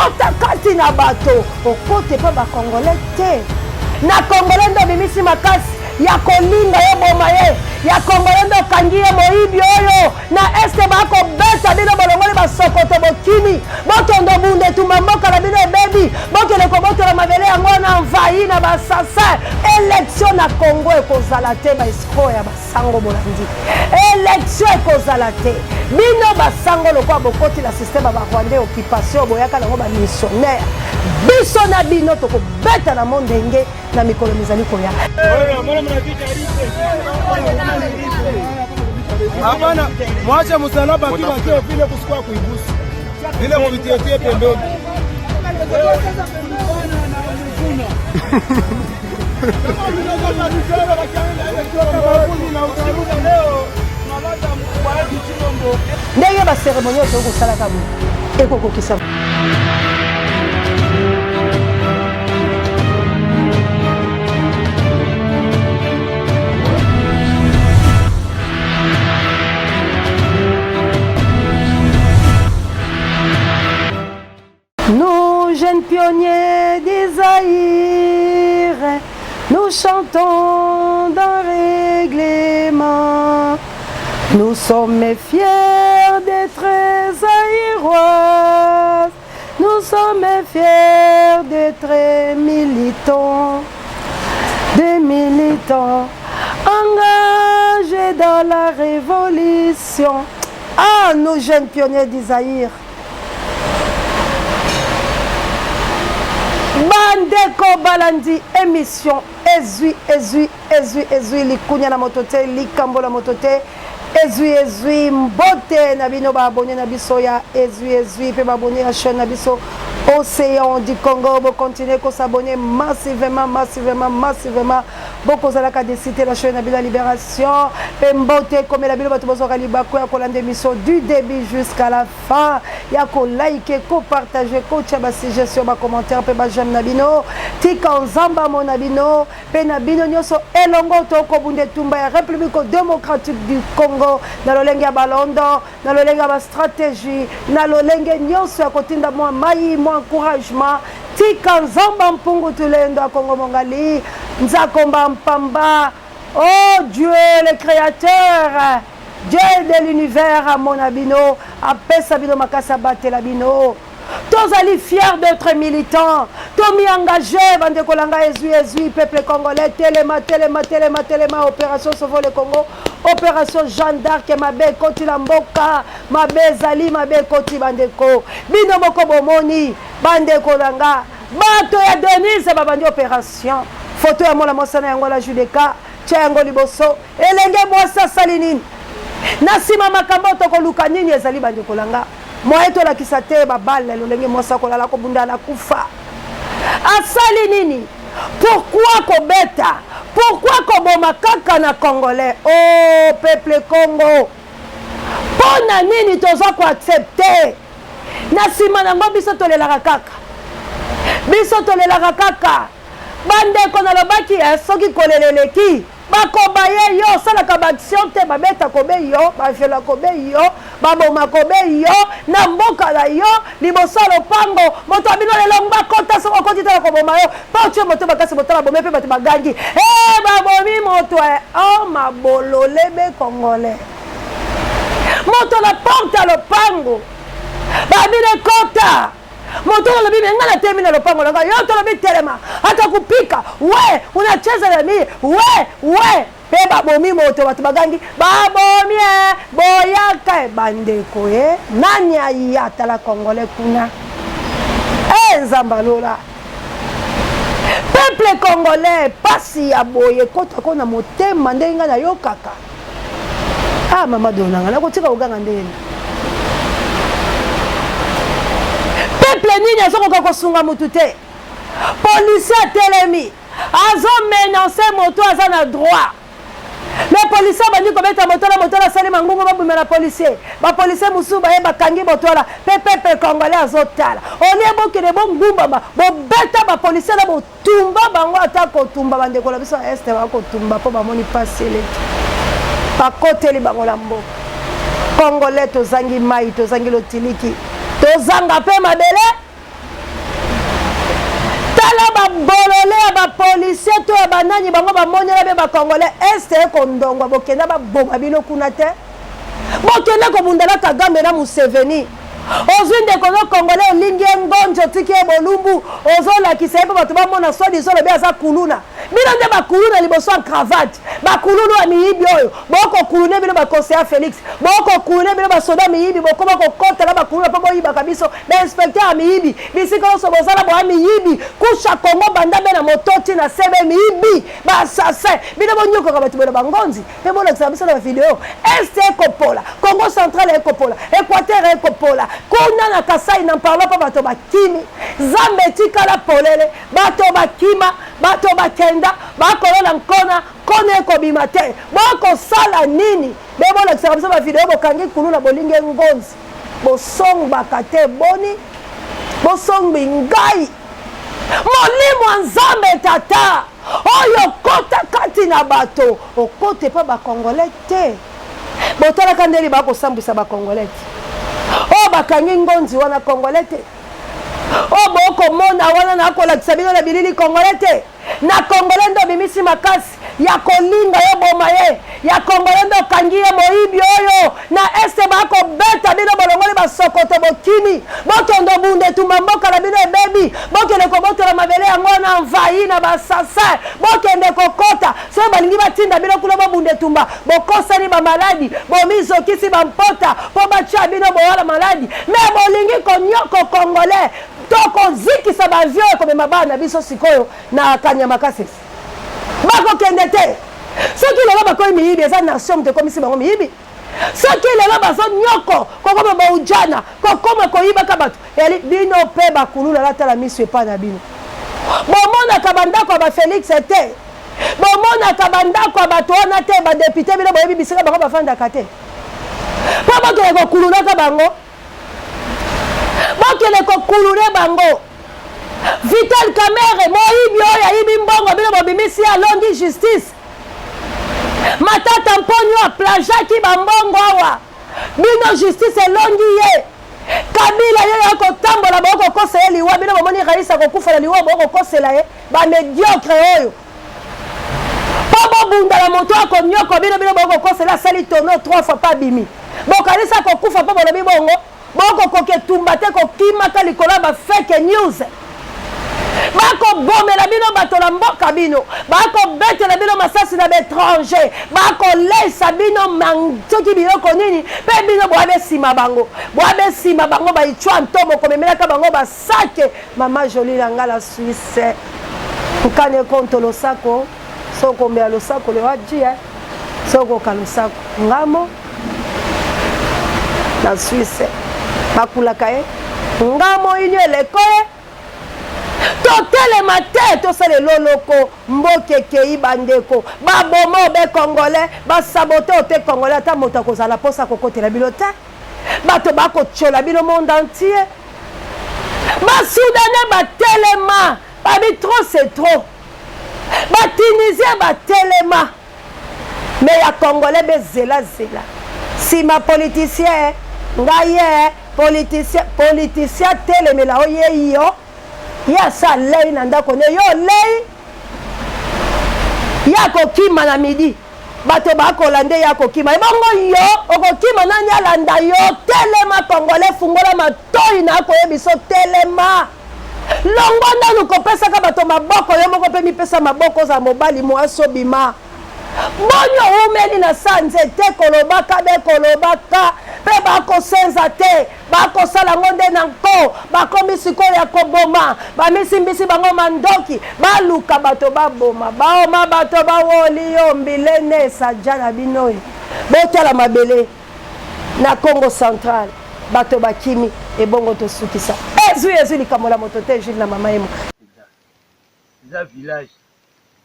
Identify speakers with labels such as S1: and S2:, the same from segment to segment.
S1: kota kati na bato okote pa ba congolais te na congolais ndo bimisi makasi ya kolinga ye boma ye ya congolais ndo kangi ye moyibi oyo na este bakobeta bino bolongoli basokoto bokimi botondo bunde tumba mboka na bino ebebi bokele kobotola mabele yango na envahi na basasa élection na Congo ekozala te baescro ya basango bolandi élection ekozala te bino basango lokwa bokoti la système ba Rwanda occupation boyaka nango ba missionnaire biso na bino tokobeta na mondenge na mikolo mizali koya
S2: hapana mwache msalaba tu wakio vile kusikua kuigusa vile mvitietie pembeni
S1: ndenge baseremonie oyo tokosalaka boye ekokokisa Nous, jeunes pionniers d'Isaïre, nous chantons d'un règlement. Nous sommes fiers d'être zaïrois. Nous sommes fiers d'être militants. Des militants engagés dans la révolution. Ah, nous, jeunes pionniers d'Isaïre. Bandeko balandi émission ezui likunya na motote likambo la motote ezui mbote na bino ba abonné na biso ya ezui pe ba abonné à chaîne na biso Océan du Congo bo continuer ko s'abonner massivement boko zalaka de citer la chaîne de la libération pe mbote comme la bilo bato bozoka libako ya kolanda émission du début jusqu'à la fin ya ko like ko partager ko tia ba suggestion ba commentaire pe ba j'aime na bino tika nzamba mo na bino pe na bino nyoso elongo to ko bunde tumba ya République démocratique du Congo na lolenge ya balondo na lolenge ya ba stratégie na lolenge nyoso ya kotinda mo mai mo encouragement tika nzamba mpungu tulendo ya Congo mongali nzakomba mpamba. Oh Dieu le créateur, Dieu de l'univers mon abino apesa bino makasa batela bino tozali fier d'être militant tomi engagé bande kolanga ezui peuple congolais telema opération sauver le Congo opération Jeanne d'Arc mabe koti la mboka mabe zali mabe koti bandeko bino moko bomoni bande kolanga bato ya Denise babandi opération photo ya mola mosana yango la Judeka tia yango liboso elenge mwasa salinini na sima makambo tokoluka nini ezali bande kolanga moye tolakisa te babale lolenge mwasa kolala kobunda na kufa asali nini pourquoi kobeta pourquoi koboma kaka na congolais oh peuple Congo pona nini toza ko accepter na sima nango biso tolelaka kaka bandeko na lobaki soki koleleleki bakobaye yo salaka baction te babeta kobe yo bafela kobe yo baboma kobe yo na mboka na yo liboso lopango moto abino lelo bakota soko koti te koboma yo pa tue moto bakasi botala bomé pe bato bagangi babomi moto oh mabolole be congolais moto la porte à lopango babine kota moto la bibi ngana temi na lopango langa yo to la bibi telema hata kupika we unacheza na mimi we pe babomi moto watu bagangi babomi boyaka bandeko nani ayata la congolais kuna nzambalola peuple congolais pasi ya boye kota kona motema ndenga na yo kaka mama donanga na kotika uganga ndeni peuple nini azokoka kosunga mutu te policier telemi azo menacer moto aza na droit mais policier bandi kobeta moto la sali mangungu babuma na policier ba policier musu ba bakangi moto la peuple congolais azotala olie bokele bongumbama bobeta ba policier na botumba bango ata kotumba bandeko la biso este ba kotumba po bamoni pasele bakoteli bango la mboka congolais tozangi mai tozangi lotiliki tozanga pe mabele tala ba bolole ba policier to ba nani bango ba monela be ba congolais est ko ndongwa bokenda ba boma bino kuna te bokenda ko bundala Kagame na Museveni ozwi ndeko no congolais olingi ngonjo tiki bolumbu ozolakisa ye mpo bato bamona sodi solo be aza kuluna bino nde bakuluna liboso ya cravate bakulunu ya miyibi oyo bokokulune bino baconseiller Félix bokokulune bino basoda miyibi bokoma kokotela bakuluna mpo boyibaka biso bainspecteur ya miyibi bisika nyonso bozala boya miyibi kusha kongo banda be na mototi na sebe miyibi baassasin bino bonyokoka bato beno bangonzi mpe bolakisa biso na bavideo este ekopola congo central ekopola équateur ekopola kuna na Kasai na parlo pa bato bakimi zambe tikala polele bato bakima bato bakenda bakolola nkona kone kobima te bokosala nini bebolakisaka biso bavideo bokangi kulu na bolingi ngonzi bosombaka te boni bosombi ngai molimo nzambe tata oyo kota kati na bato okote pa bakongolais te botalaka ndeli bakosambwisa bakongolais te o bakangi ngonzi wana congolais te o bokomona wana na kolakisa bino na bilili congolais te na congolais ndo bimisi makasi ya kolinga ye boma ye ya congolais ndo kangi ye moyibi oyo na este bakobeta bino bolongoli basokoto bokimi botondo bunde tumba mboka na bino ebebi bokende kobotola mabele yango na mvai na basasa bokende kokota soki balingi batinda bino kuna bobunde tumba bokosani bamaladi bomizokisi bampota mpo batya bino bowala maladi me bolingi konyoko congolais tokozikisa bavio ekomema bana biso sikoyo na kanyama kasesi bakokende te soki lelo bakoyi miyibi eza nation moto ekomisi bango miyibi soki lelo bazonyoko kokoma baujana kokoma koyibaka bato eli bino mpe bakulula latala miso epa na bino bomonaka bandako ya bafélix te bomonaka bandako ya bato wana te badepute bino boyebi bisika bango bafandaka te mpo bokele kokululaka bango bokele kokulule bango Vital Kamerhe moyibi oyo ayibi mbongo bino bobimisi ya longi justice matata mponyo aplajaki bambongo awa bino justice elongi ye Kabila ye akotambola bokokosela liwa bino bomoni Raisa kokufala liwa bokokosela ye bamediocre oyo po bobundala moto akonyoko bino bokokosela sali tono 3 fois pas bimi bokalisa kokufa po bolobi bongo bokokoketumba te kokimaka likolo ya bafake news bakobomela bino bato na mboka bino bakobetela bino masasi na baétranger bakolesa bino soki biloko nini mpe bino boabesima bango baitwa ntobo komemelaka bango basake mama joli na nga la Suisse nkane konto losako sokombela losako lewaji sokoka losako ngamo na Suisse bakulaka ye ngamo ini elekoye totelema te tosala eloloko mbokekei bandeko baboma obe congolais basabote ote congolais ata moto akozala mposa kokotela bino te bato bakotiola bino monde entier basoudanais batelema babi trop c'est trop batunisien batelema me ya congolais bezelazela nsima politicien ngai ye politicien telemela oye yo ya sa lei na ndako ne yo lei ya kokima na midi bato bakolande ya kokima ebongo yo okokima nani alanda yo telema congolais fungola matoi na koyebiso telema longo ndanu kopesaka bato maboko yo moko mpe mipesa maboko za mobali mwaso bima bonyo umeli na sa nzete kolobaka be kolobaka mpe bakosenza te bakosala ngo nde na nko bakomi sikoyo ya koboma bamisimbisi bango mandoki baluka bato baboma baoma bato bawoli yo mbilene esaja na binoyi botala mabele na Congo central bato bakimi ebongo tosukisa ezwi likambo la moto te Jules na mama yemo
S3: eza village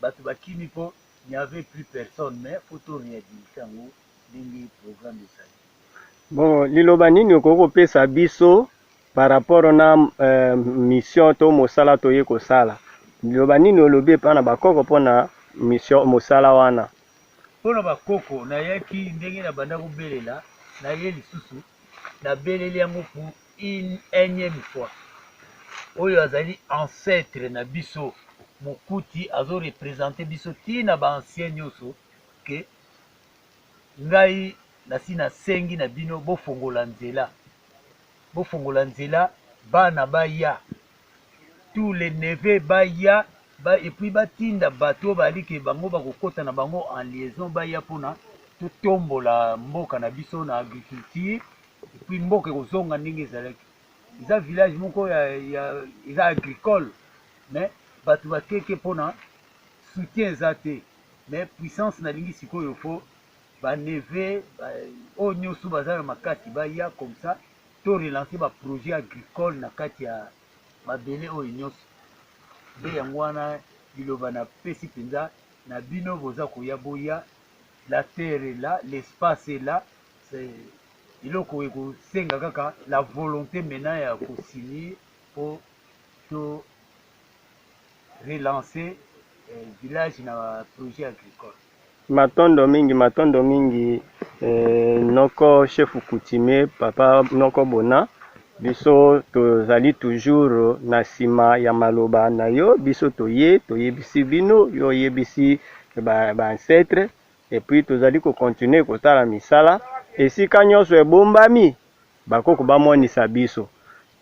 S3: bato bakimi po il n'y avait plus personne mais photo réagir yango ndenge programme de ça.
S4: Bon, liloba nini okokopesa biso par rapport na mission to mosala toye kosala. Liloba nini olobi epa na bakoko mpona mission mosala wana.
S3: Mpona bakoko nayaki ndenge na banda kobelela naye lisusu nabeleli yango pour une énième fois. oyo azali ancêtre na biso mokuti azo représenter biso tina ba ancien nyonso ke ngai nasi nasengi na bino bofongola nzela bana baya tous les neveux baya et puis batinda bato balike bango bakokota na bango en liaison baya pona totombola mboka na biso na agriculture et puis mboka kozonga ndenge ezalaki eza village moko eza agricole mais bato bakeke pona soutien eza te mais puissance nalingi sikoyo fo baneve oyo nyonso baza na makati baya comme ça to relancer baprojet agricole na kati ya mabele oyo nyonso nde yango wana liloba na pesi mpenza na bino boza koya boya la terre est là, l'espace est là, iloko ekosenga kaka la volonté maintenant ya kosigner pour to relancer village na projet agricole.
S4: Matondo mingi noko chef coutumier papa noko bona biso tozali toujours na sima ya maloba na yo biso toyebisi bino yo yebisi ba ancêtre et puis tozali ko continuer kotala misala esika nyonso ebombami bakoko bamonisa biso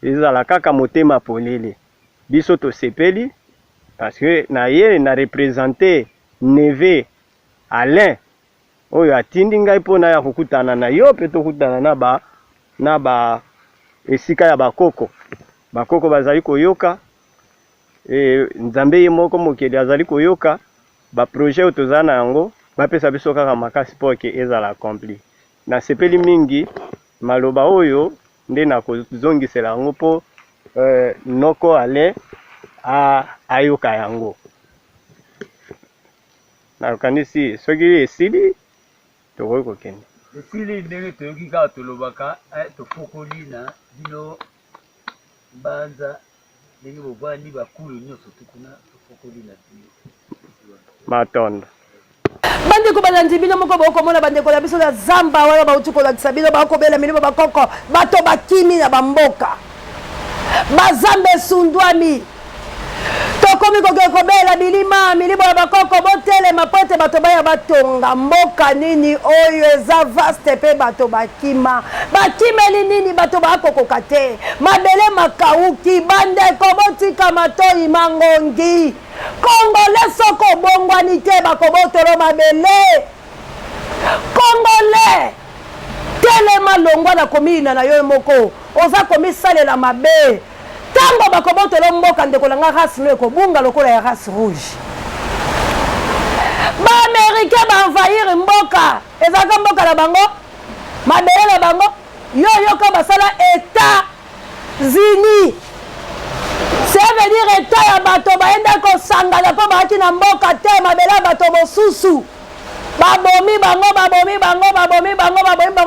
S4: ezala kaka motema polele biso tosepeli parce que na ye na représenter neve Alain oyo atindi ngai pona ya kokutana na yo pe tokutana na ba esika ya bakoko bazali koyoka nzambe ye moko mokeli azali koyoka ba projet tozana yango bapesa biso kaka makasi po ke ezala accompli na sepeli mingi maloba oyo nde na kozongisela yango po noko ale ayoka yango na kanisi soki esili tokoki kokende
S3: esili ndenge toyoki kaka tolobaka tofokoli na bino mbanza ndenge bovandi bakulu nyonso tukuna tofokoli na bino
S4: matondo
S1: bandeko balandi bino moko bokomona bandeko na biso ya zamba wana bauti kolakisa bino bakobela milimo bakoko bato bakimi na bamboka bazambe esundwami tokomi kokobela bilima milimo ya bakoko botelema po ete bato baya batonga mboka nini oyo eza vaste mpe bato bakimeli nini bato bakokoka te mabele makauki bandeko botika matoi mangongi Congolais soko bongwani te bakobotolo mabele Congolais telema longwa na komina na yo moko oza komisalela mabe tango bakobotolo mboka ndeko langa race no ekobunga lokola ya race rouge ba-américain baenvahir mboka ezaka mboka na bango mabele na bango yoyoka basala États-Unis ça veut dire état ya bato baenda kosangana mpo baaki na mboka te mabele ya bato mosusu babomi bango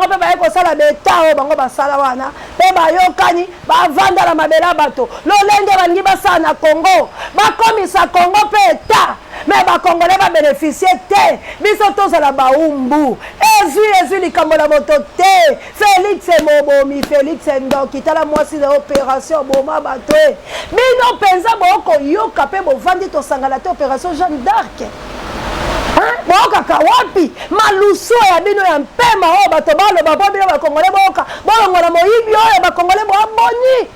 S1: mpe baye kosala beta oyo bango basala wana mpe bayokani bavanda na mabele ya bato lolenge balingi basala na Congo bakomisa Congo mpe eta me bakongole babénéficie te biso tozala baumbu ezwi likambo na moto te Félix mobomi Félix ndoki tala mwasi na opération boma bato bino mpenza bokoyoka mpe bovandi tosangana te opération Jeanne d'Arc bokaka wapi malusu ya bino ya mpema oyo bato baloba po bino bakongole boka bolongola moyibi oyo bakongole boaboni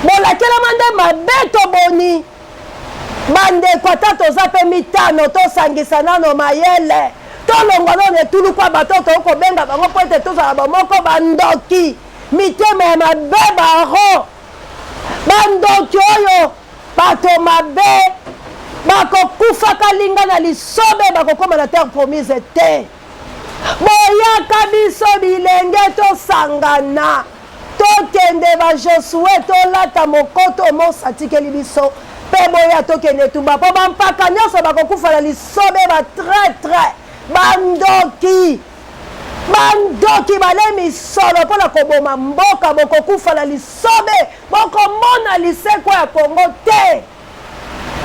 S1: bolakelama nde mabeto boni bandeko ata toza mpe mitano tosangisa nano mayele tolongwa nano etulukwa bato tokobenga bango po ete tozala bamoko bandoki mitema ya mabe baro bandoki oyo bato mabe bakokufaka linga na lisobe bakokoma na terre promise te boyaka biso bilenge tosangana tokende bajosue tolata mokoto mosatikeli biso mpe boya tokende tuba mpo bampaka nyonso bakokufa na lisobe batraitre bandoki bale misolo mpona koboma mboka bokokufa na lisobe bokomona liseko ya Kongo te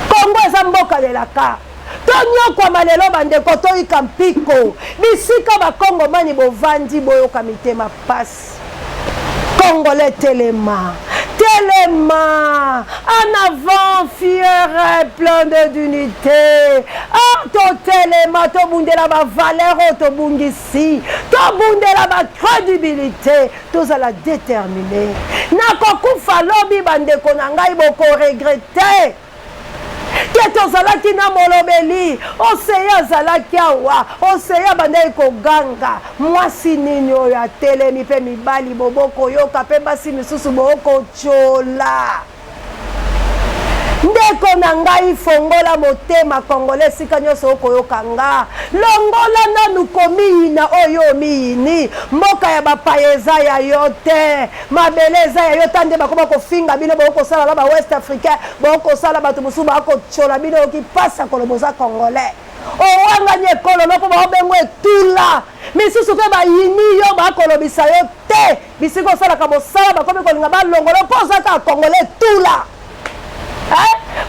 S1: Kongo eza mboka lelaka tonyokwama lelo bandeko toyika mpiko bisika bakongomani bovandi boyoka mitema pasi Congolais telema Téléma, en avant, fier et plein d'unité. Ah, to téléma, to bundela ba valeur, to bungisi, to bundela ba crédibilité, to za la déterminer. Na kokufa lobi bande konangai boko regretter. Que tozalaki na molobeli, oseya azalaki awa, oseya bandai koganga, mwasi nini oyo atelemi pe mibali boboko yoka pe basi misusu boko chola. Ndeko na ngai fongola motema Congolais sika nyonso okoyoka nga. Longola nanu komiyina oyo miyini. Mboka ya bapayeza ya yote. Mabeleza ya yote nde bakoma kofinga bino boko sala la ba West Africain. Boko sala batu musu bako chola bino okipasa koloboza Congolais. Owanga nyekolo loko ba obengo etula. Misusu pe ba yini yo bakolobisa yo te. Bisiko sala ka bosala bakomi kolinga ba longola poza ka Congolais tula.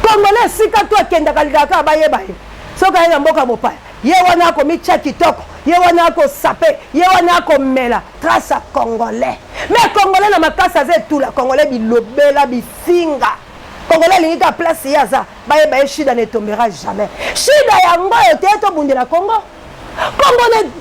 S1: Congolais sika to akenda kalidaka baye baye soka ya mboka mopaya ye wana ko micha kitoko ye wana ko sape ye wana ko mela trace Congolais mais Congolais na makasa ze tout la Congolais bilobela bifinga Congolais lingika place yaza baye baye shida ne tombera jamais shida yango yote to bundela Congo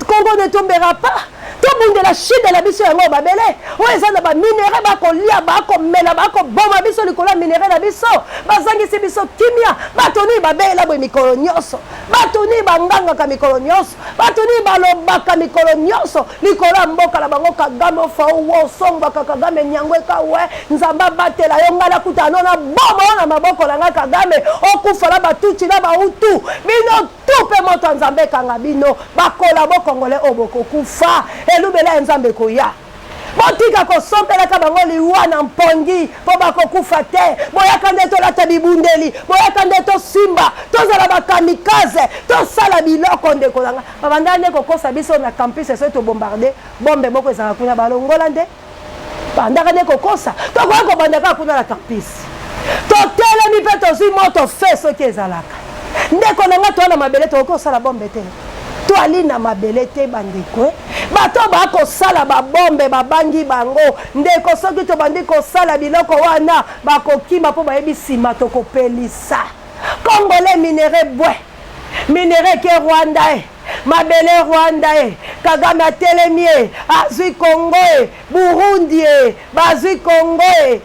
S1: Congo ne tombera pas to bundela shida la biso yango babele oeza na ba minéraux bako lia bako mela bako boma biso likola minéraux na biso bazangisi biso kimia batoni babela bo mikolo nyonso batoni banganga ka mikolo nyonso batoni balobaka mikolo nyonso likola mboka la bango Kagame fa wo somba Kagame nyangwe ka we nzamba batela yo ngala kutano na boma na maboko la Kagame okufa la batuti na bautu bino tupe moto nzambe kanga bino bakola bo Congolais oboko kufa elubela nzambe koya botika ko sompela ka bango liwa na mpongi po bakokufa te boyaka nde tolata bibundeli boyaka nde tosimba tozala bakamikaze tosala biloko ndeko nanga babanda nde kokosa biso na campus eso tobombarde bombe moko ezala kuna balongola nde bandaka nde kokosa tokoya kobandaka kuna na campus totelemi mpe tozwi moto fe soki ezalaka ndeko nanga toana mabele tokosala bombe te to ali na mabele te bandeko bato bakosala babombe babangi bango ndeko soki tobandi kosala biloko wana bakokima mpo bayebi nsima tokopelisa Congolais minere bwe minere ke Rwanda mabele Rwanda Kagame atelemi azwi Congo Burundi bazwi Congo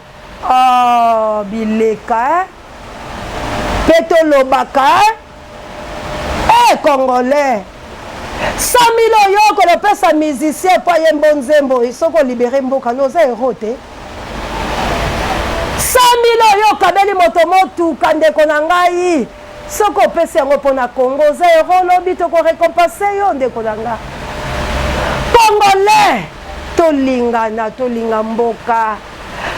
S1: bileka peto lobaka Congolais 100 000 yo ko le pesa musicien pa ye mbonzembo isoko libérer mboka noza erote 100 000 yo kabeli moto motu kandeko na ngai soko pesa yango pona Congo za ero lobi to ko récompenser yo ndeko na nga Congolais tolingana tolinga mboka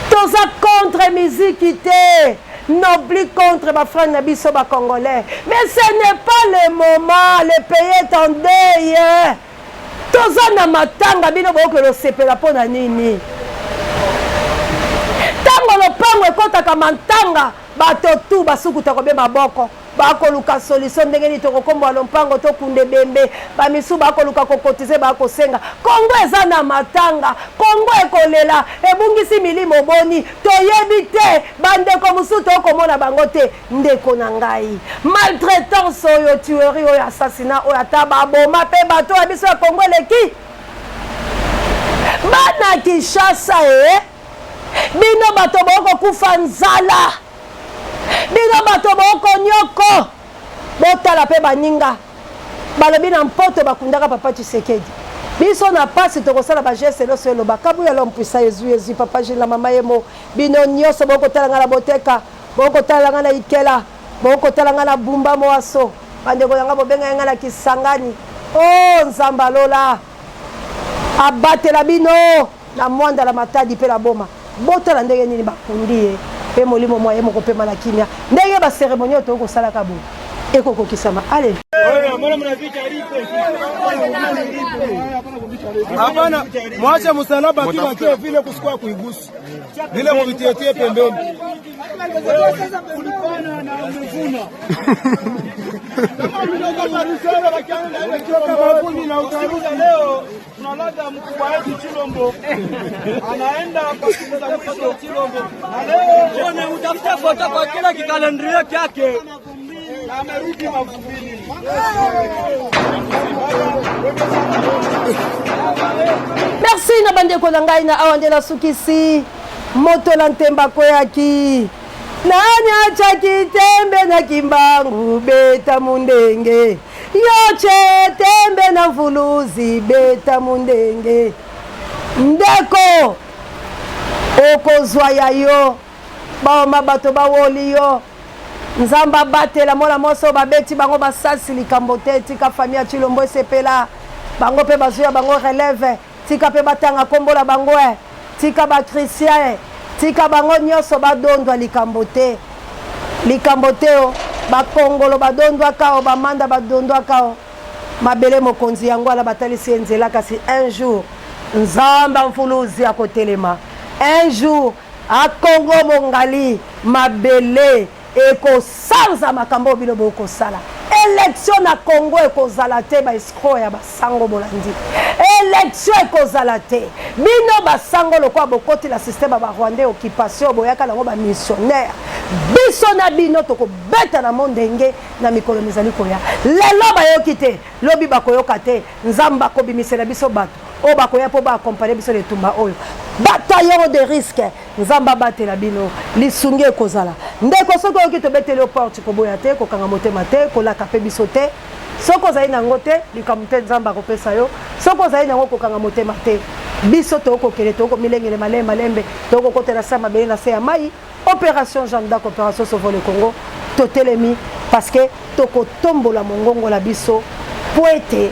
S1: toza contre musique te non plus contre ma frère Nabiso ba Congolais. Mais ce n'est pas le moment, le pays est en deuil. Tozana matanga bino boko lo sepela pona nini. Tango lo pango ekota kamantanga bato tu basukuta ko be maboko. Bakoluka solution ndenge ni tokokomba lompango to kunde bembe bamisu bakoluka kokotize bakosenga Congo eza na matanga Congo ekolela ebungisi milimo boni toyebi te bandeko musu tokomona bango te ndeko na ngai maltraitance oyo tuerie oyo assassinat oyo ata baboma pe bato ya biso ya Congo eleki bana Kinshasa bino bato boko kufa nzala bino bato boko nyoko botala pe baninga balobi na mpoto bakundaka papa Tshisekedi biso na pasi tokosala ba geste loso eloba kabu ya l'homme puissant Yesu papa Jila mama yemo bino nyonso bokotala nga na boteka bokotala nga na ikela bokotala nga na bumba moaso bandeko yanga bobenga nga na Kisangani nzamba lola abatela bino na mwanda la matadi pe la boma botala ndenge nini bakundi pe molimo moye moko pe mana kimia ndenge ba cérémonie to ko sala ka bo ekoko kisama allez
S2: hapana mwache msalaba tu wakie vile kusikwa kuigusa vile mvitietie pembeni tunalaga mkubwa wetu Chilombo anaenda kusikiliza mwisho Chilombo, na leo
S5: utafuta foto kwa kila kikalendria kyake
S2: na amerudi mavumbini.
S1: Merci na bandeko na ngai na awa nde nasukisi moto na ntemba koyaki nani achaki tembe na kimbangu beta mundenge yoche tembe na mfuluzi beta mundenge ndeko okozwa ya yo baoma bato bawoli yo nzamba batela mola moso babeti bango basasi likambo te tika famille Chilombo esepela bango pe bazuya bango relève tika pe batanga kombola bango tika ba Christian tika bango nyonso badondwa likambo te o bakongolo badondwa kao bamanda badondwa kao mabele mokonzi yango ala batalisi nzela kasi un jour nzamba mfuluzi akotelema un jour akongo mongali mabele ekosanza makambo bino bokosala élection na Congo ekozala te ba escroc ya basango bolandi élection ekozala te bino basango lokwa bokoti la système ba Rwandais occupation boyaka nango ba missionnaire biso na bino tokobeta na mondenge na mikolo mizali koya lelo bayoki te lobi bakoyoka te nzamba kobimisela biso bato o bakoya po ba accompagner biso le tumba oyo bataillon de risque nzamba batela bino lisungi ekozala ndeko soki oyoki tobeteli porte koboya te kokanga motema te kolaka pe biso te soko ozali nango te likambo te nzamba akopesa yo soko ozali nango kokanga motema te biso tokokele tokomilengele malembe tokokotela sa mabele na se ya mai opération Jeanne d'Arc opération Sauve le Congo totelemi parce que tokotombola mongongo la biso po ete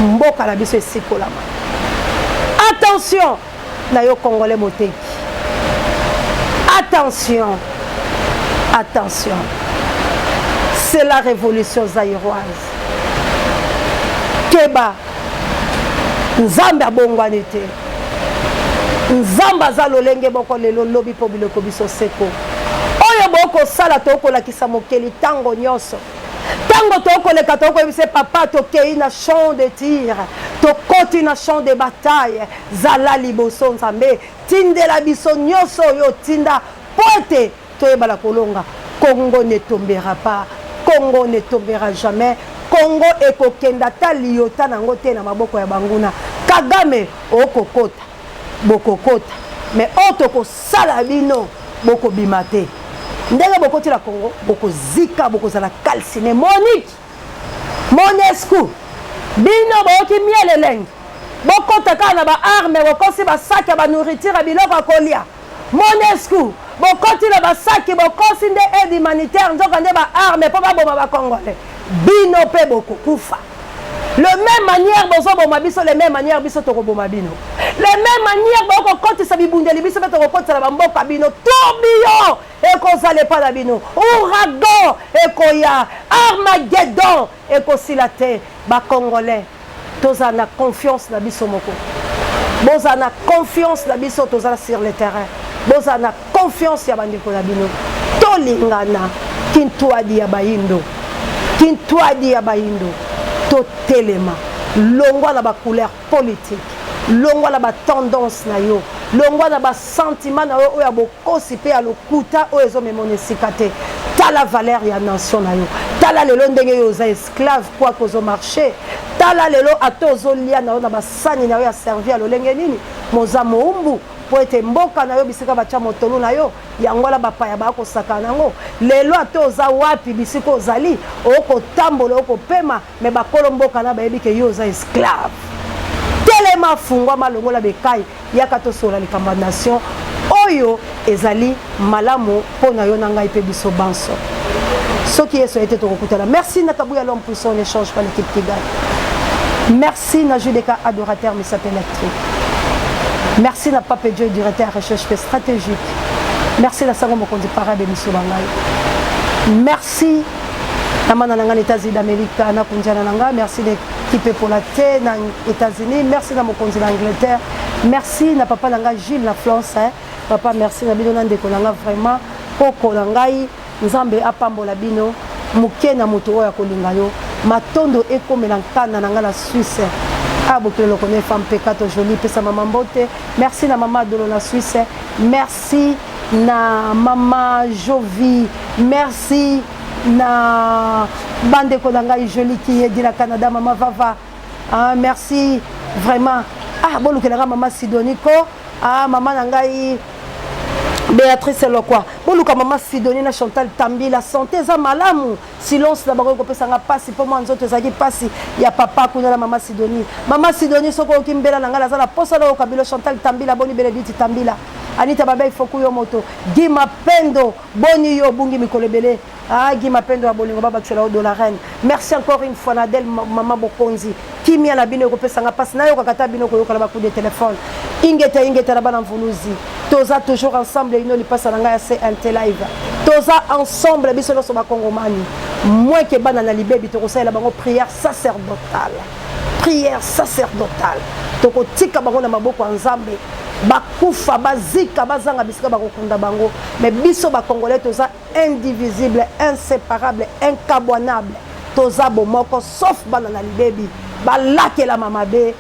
S1: mboka la biso esikolama. Attention na yo congolais moteki, attention c'est la révolution zaïroise keba nzambe abongwani te nzambe aza lolenge boko lelo lobi po biloko biso seko oyo bokosala tokolakisa mokeli ntango nyonso tango tokoleka tokoyebisa papa tokei na champ de tir tokoti na champ de bataille zala liboso nzambe tindela biso nyonso oyo tinda po ete toyebala kolonga. Congo ne tombera pas, Congo ne tombera jamais, Congo ekokenda ta liota nango te na maboko ya banguna Kagame okokota bokokota mais otoko sala bino boko bimate ndenge bokoti la Congo boko zika boko zala calciné Monique Monesco bino boki miele leng bokota kana ba arme bokosi ba sac ba nourriture biloko kolia Monesco bokoti la ba sac bokosi nde aide humanitaire nzoka nde ba arme po ba boma ba congolais bino pe boko kufa. Le même manière bozo boma biso le même manière biso toko boma bino. Le même manière boko koti sa bibundeli biso toko koti la mboka bino tourbillon ekozale pa na bino. Ouragan ekoya Armageddon ekosilate ba congolais. Toza na confiance na biso moko. Boza na confiance na biso toza sur le terrain. Boza na confiance ya bandeko na bino. Tolingana kintuadi ya baindo. Kintuadi ya baindo. Totelema longwa na ba couleur politique longwa na ba tendance na yo longwa na ba sentiment na yo ya bokosi pe ya lokuta o ezo memonesika te tala valeur ya nation na yo tala lelo ndenge yo za esclave kwa kozo marché tala lelo atozo lia na yo na ba sani na yo ya servir lolenge nini moza moumbu po ete mboka na yo bisika bacha motolo na yo yangola bapaya bako saka nango lelo atoza wapi bisiko ozali oko tambola oko pema me bakolo mboka na bayebi ke yo za esclave telema fungwa malongola bekai yaka to sola likamba nation oyo ezali malamu pona yo nanga ipe biso banso soki yeso ete tokokutala. Merci na Kabuya l'homme puissant en échange par l'équipe qui gagne. Merci na Judeka adorateur mais s'appelle électrique. Merci na Pape Dieu directeur recherche stratégique. Merci na Sango Mokondi Parabe Misobangai. Merci na Manananga États-Unis d'Amérique na Kunjana Nanga. Merci l'équipe pour la thé na États-Unis. Merci na Mokondi d'Angleterre. Merci na Papa Nanga Gilles la France. Papa merci na Bino Nande Konanga vraiment Poko Nangai Nzambe apambola bino muke na moto oya kolinga yo matondo ekomela nkanda nanga na Suisse Ah, beaucoup le connaît, femme pécato jolie, pesa maman Mbote. Merci na maman de la Suisse. Merci na maman Jovi. Merci na bande Kodangai jolie qui est dit la Canada, maman Vava. Ah, merci vraiment. Ah, bon, le maman Sidonico. Ah, maman Nangai. Béatrice Lokwa. Boluka maman Sidonie na Chantal Tambi la santé za malamu. Silence na bango kopesa nga pasi pour moi nzoto zaki pasi ya papa kuna la maman Sidonie. Maman Sidonie soko okimbela na ngala za la posa la okabilo Chantal Tambi la boni Benedict Tambi la. Anita baba ifoku yo moto. Gima Pendo boni yo bungi mikolebele. Ah Gima Pendo a bolingo baba tshela de la reine. Merci encore une fois Nadel maman Bokonzi. Kimia la bino kopesa nga pasi na yo kakata bino ko yoka la coup de téléphone. Ingeta la bana mvuluzi. Toza toujours ensemble et nous li passe à l'anga CNT live. Toza ensemble biso no soba kongomani. Moi que bana na libé bitoko sa la bango prière sacerdotale. Prière sacerdotale. Toko tika bango na maboko ensemble. Bakufa bazika bazanga bisika bakokunda bango. Mais biso ba congolais toza indivisible, inséparable, incabouanable. Toza bomoko sauf bana na libé bi. Balake la mamabe.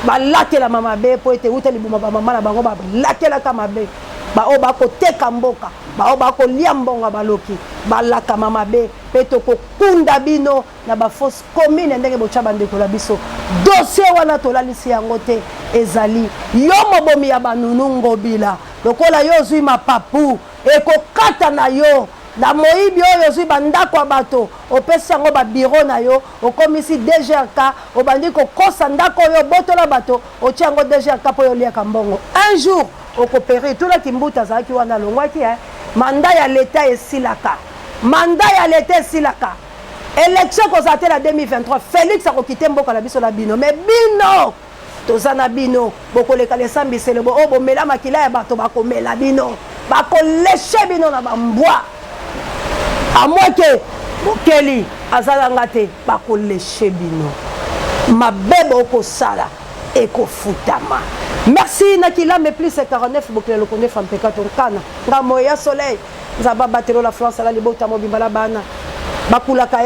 S1: Balake la mama be po ete uta libuma ba mama na bango ba lake la kama be ba o ba ko teka mboka ba o ba ko liambonga baloki balaka mama be peto ko kunda bino na ba fausse commune ndenge bocha bandeko la biso dossier wana to la lisi yango te ezali yo mobomi ya banunungo bila lokola yo zui mapapu eko kata na yo na moyibi oyo zui bandako ya bato opesi yango ba bureau na yo okomisi DGRK obandi kokosa ndako oyo botola bato otia yango DGRK po yo liaka mbongo un jour okopere tola kimbuta azalaki wana longwaki mandat ya leta esilaka mandat ya leta esilaka élection kozala te la 2023 Félix akokite mboka na biso na bino mais bino toza na bino bokoleka lesambisele bo o bomela makila ya bato bakomela bino bakoleshe bino na bambwa à moins que Bokeli azalangate bakoleshe bino mabebe okosala ekofutama. Merci nakila mais plus 49 Bokeli le connaît femme pekato kana nga moya soleil nzaba batelo la France la libota mobimba la bana bakulaka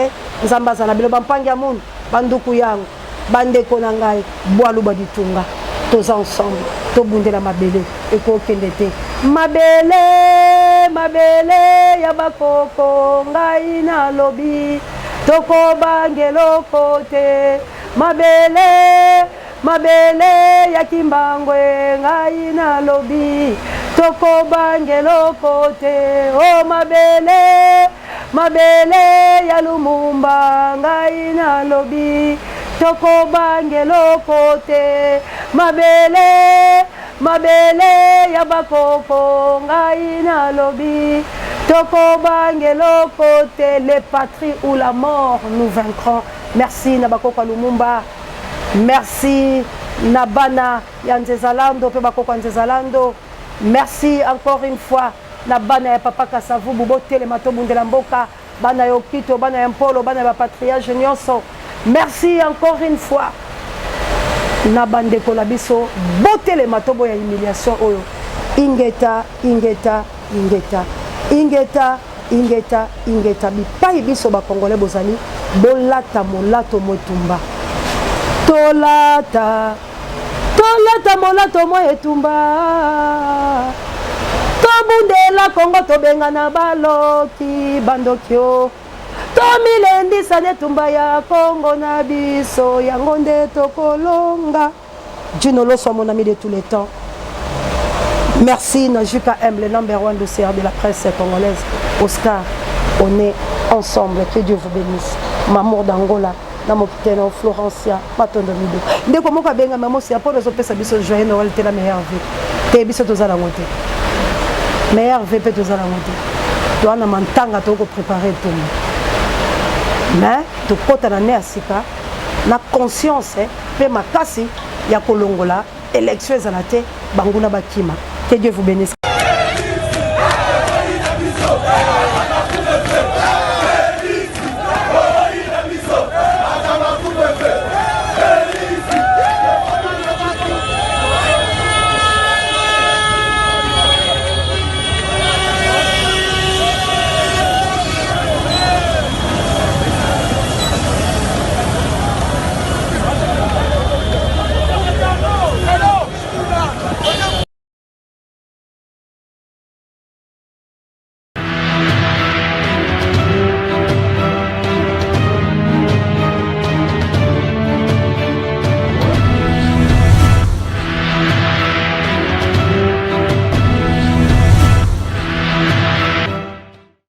S1: nzamba zana bilo bampangi ya mundu banduku yangu bandeko na ngai bwalu baditunga toza ensemble tobundela mabele ekokende te mabele mabele ya bakoko ngai na lobi toko bangelo kote mabele mabele ya kimbangwe ngai na lobi toko bangelo kote o mabele mabele ya lumumba ngai na lobi toko bangelo kote mabele mabele ya bakoko ngai na lobi toko bangelo kote les patries ou la mort nous vaincrons. Merci na bakoko Lumumba, merci na bana ya Nzezalando pe bakoko Nzezalando, merci encore une fois na bana ya papa Kasavubu botele matobundela mboka bana ya Okito bana ya Mpolo bana ya patriage nyonso. Merci encore une fois na bandeko la biso botele matobo ya humiliation oyo ingeta ingeta ingeta ingeta ingeta ingeta bipai biso ba congolais bozali bolata molato motumba tolata tolata molato mo etumba tobundela Kongo tobenga na baloki bandokyo tomilendisa netumba ya Kongo na biso yango nde tokolonga. Dieu nous le soit mon ami de tous les temps. Merci Najuka M, le number 1 de CR de la presse congolaise. Oscar, on est ensemble. Que Dieu vous bénisse. Mamour d'Angola, Namopiteno, Florencia, Matondo Mido. Dès que moi benga maman c'est pour les opérations biso joyeux Noël te la meilleure vie. Te biso toza la monter. Meilleure vie peut toza la monter. Toi na mantanga toko préparer tout. Mais tu kota na ne asika na conscience pe makasi ya kolongola élection ezalate banguna bakima. Que Dieu vous bénisse.